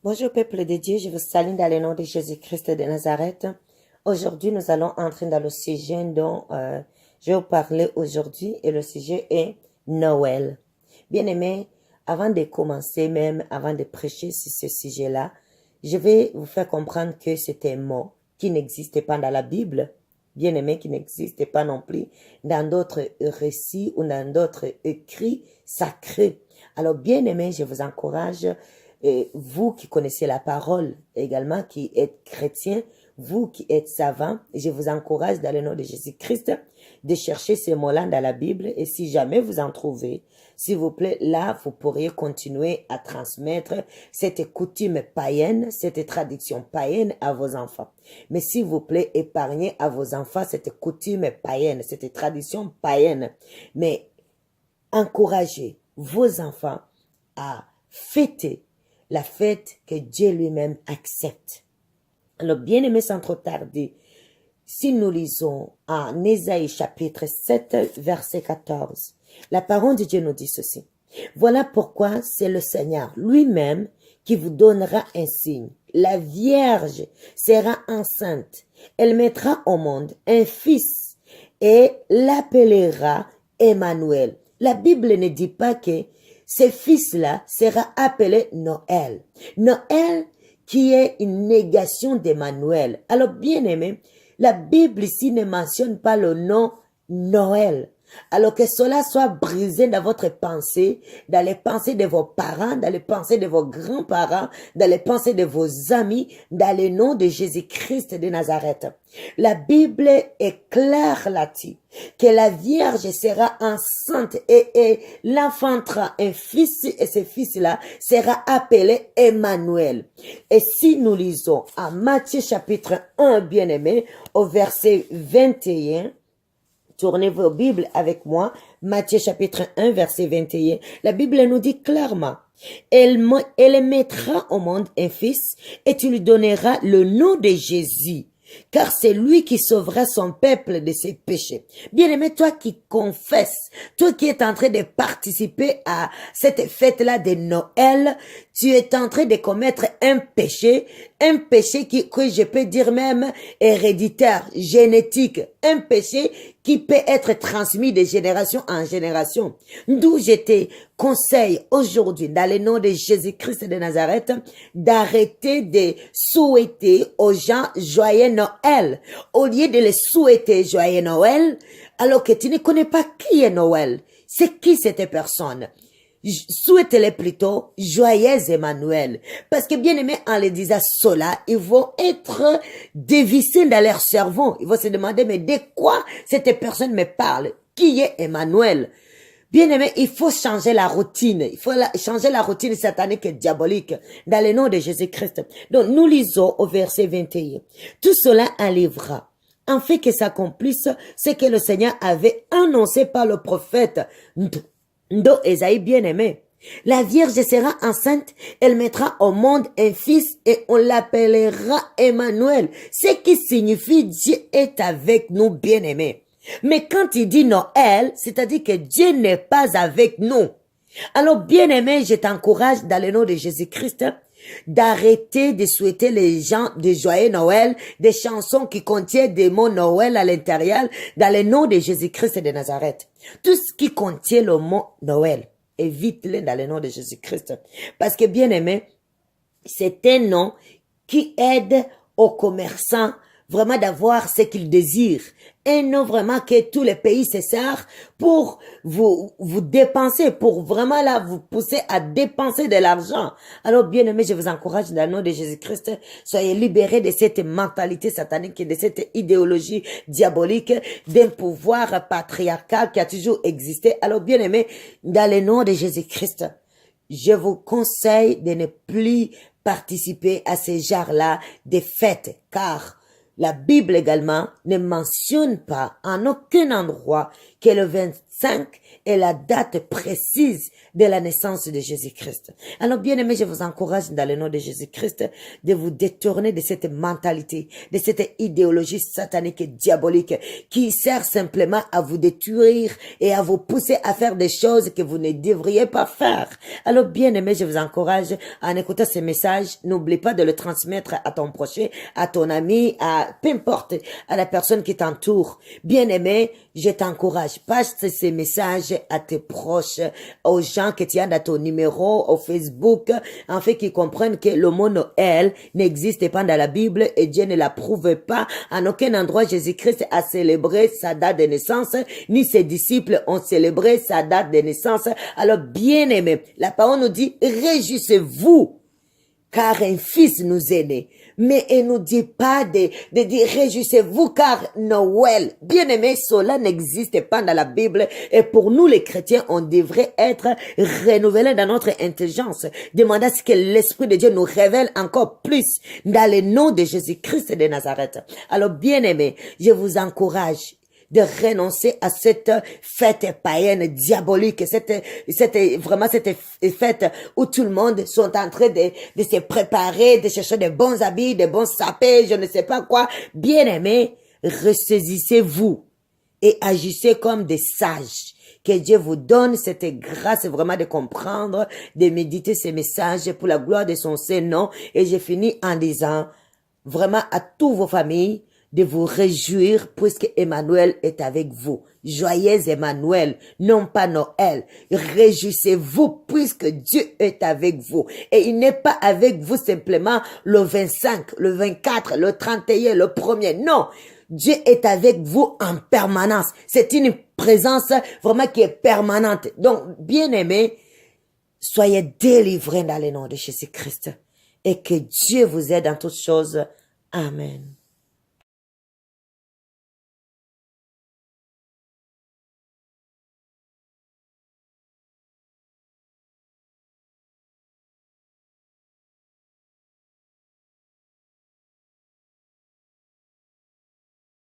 Bonjour peuple de Dieu, je vous salue dans le nom de Jésus-Christ de Nazareth. Aujourd'hui, nous allons entrer dans le sujet dont je vais vous parler aujourd'hui et le sujet est Noël. Bien-aimés, avant de commencer, même avant de prêcher sur ce sujet-là, je vais vous faire comprendre que c'est un mot qui n'existe pas dans la Bible, bien-aimé, qui n'existe pas non plus dans d'autres récits ou dans d'autres écrits sacrés. Alors, bien-aimés, je vous encourage et vous qui connaissez la parole également, qui êtes chrétien, vous qui êtes savant, je vous encourage dans le nom de Jésus-Christ de chercher ces mots-là dans la Bible et si jamais vous en trouvez, s'il vous plaît, là, vous pourriez continuer à transmettre cette coutume païenne, cette tradition païenne à vos enfants. Mais s'il vous plaît, épargnez à vos enfants cette coutume païenne, cette tradition païenne. Mais encouragez vos enfants à fêter la fête que Dieu lui-même accepte. Alors, bien-aimés, sans trop tarder, si nous lisons en Ésaïe chapitre 7, verset 14, la parole de Dieu nous dit ceci. Voilà pourquoi c'est le Seigneur lui-même qui vous donnera un signe. La Vierge sera enceinte. Elle mettra au monde un fils et l'appellera Emmanuel. La Bible ne dit pas que ce fils-là sera appelé Noël. Noël qui est une négation d'Emmanuel. Alors bien aimé, la Bible ici ne mentionne pas le nom Noël. Alors que cela soit brisé dans votre pensée, dans les pensées de vos parents, dans les pensées de vos grands-parents, dans les pensées de vos amis, dans le nom de Jésus-Christ de Nazareth. La Bible est claire là-dessus, que la Vierge sera enceinte et l'enfantera un fils et ce fils-là sera appelé Emmanuel. Et si nous lisons en Matthieu chapitre 1, bien-aimé, au verset 21, tournez vos Bibles avec moi, Matthieu chapitre 1, verset 21. La Bible nous dit clairement, elle mettra au monde un fils et tu lui donneras le nom de Jésus, car c'est lui qui sauvera son peuple de ses péchés. Bien-aimé, toi qui confesses, toi qui es en train de participer à cette fête-là de Noël, tu es en train de commettre un péché que je peux dire même héréditaire, génétique, un péché qui peut être transmis de génération en génération. D'où je te conseille aujourd'hui, dans le nom de Jésus-Christ de Nazareth, d'arrêter de souhaiter aux gens joyeux Noël. Au lieu de les souhaiter joyeux Noël, alors que tu ne connais pas qui est Noël. C'est qui cette personne? Souhaitez-les plutôt joyeux Emmanuel. Parce que bien aimé, en les disant cela, ils vont être dévissés dans leur cerveau. Ils vont se demander, mais de quoi cette personne me parle? Qui est Emmanuel? Bien aimé, il faut changer la routine. Il faut changer la routine satanique et diabolique dans le nom de Jésus-Christ. Donc, nous lisons au verset 21. Tout cela arrivera, en fait que s'accomplisse ce que le Seigneur avait annoncé par le prophète Ndo Esaïe bien-aimé. La Vierge sera enceinte, elle mettra au monde un fils et on l'appellera Emmanuel. Ce qui signifie Dieu est avec nous bien-aimés. Mais quand il dit Noël, c'est-à-dire que Dieu n'est pas avec nous. Alors bien-aimé, je t'encourage dans le nom de Jésus-Christ d'arrêter de souhaiter les gens de joyeux Noël, des chansons qui contiennent des mots Noël à l'intérieur, dans le nom de Jésus-Christ de Nazareth. Tout ce qui contient le mot Noël, évite-le dans le nom de Jésus-Christ. Parce que bien aimé, c'est un nom qui aide aux commerçants vraiment d'avoir ce qu'ils désirent. Un nom vraiment que tous les pays se servent pour vous dépenser, pour vraiment là vous pousser à dépenser de l'argent. Alors bien aimé, je vous encourage dans le nom de Jésus-Christ, soyez libérés de cette mentalité satanique et de cette idéologie diabolique d'un pouvoir patriarcal qui a toujours existé. Alors bien aimé, dans le nom de Jésus-Christ, je vous conseille de ne plus participer à ces genres-là de fêtes, car la Bible également ne mentionne pas en aucun endroit que le 25 est la date précise de la naissance de Jésus-Christ. Alors, bien aimé, je vous encourage dans le nom de Jésus-Christ de vous détourner de cette mentalité, de cette idéologie satanique et diabolique qui sert simplement à vous détruire et à vous pousser à faire des choses que vous ne devriez pas faire. Alors, bien aimé, je vous encourage en écoutant ce message. N'oublie pas de le transmettre à ton prochain, à ton ami, à peu importe, à la personne qui t'entoure. Bien aimé, je t'encourage. Passe ces messages à tes proches, aux gens que tu as dans ton numéro, au Facebook, en fait, qui comprennent que le mot Noël n'existe pas dans la Bible et Dieu ne l'approuve pas. En aucun endroit, Jésus-Christ a célébré sa date de naissance, ni ses disciples ont célébré sa date de naissance. Alors, bien aimé, la parole nous dit, réjouissez-vous, car un fils nous est né. Mais elle nous dit pas de dire réjouissez-vous car Noël. Bien aimé, cela n'existe pas dans la Bible. Et pour nous les chrétiens, on devrait être renouvelés dans notre intelligence. Demandez à ce que l'Esprit de Dieu nous révèle encore plus dans le nom de Jésus-Christ de Nazareth. Alors bien aimé, je vous encourage de renoncer à cette fête païenne diabolique, cette fête où tout le monde sont en train de se préparer, de chercher de bons habits, de bons sapés, je ne sais pas quoi. Bien aimé, ressaisissez-vous et agissez comme des sages. Que Dieu vous donne cette grâce vraiment de comprendre, de méditer ces messages pour la gloire de son Saint-Nom. Et je finis en disant vraiment à toutes vos familles, de vous réjouir puisque Emmanuel est avec vous. Joyeux Emmanuel, non pas Noël. Réjouissez-vous puisque Dieu est avec vous. Et il n'est pas avec vous simplement le 25, le 24, le 31, le 1er. Non, Dieu est avec vous en permanence. C'est une présence vraiment qui est permanente. Donc, bien aimés, soyez délivrés dans le nom de Jésus-Christ. Et que Dieu vous aide dans toutes choses. Amen.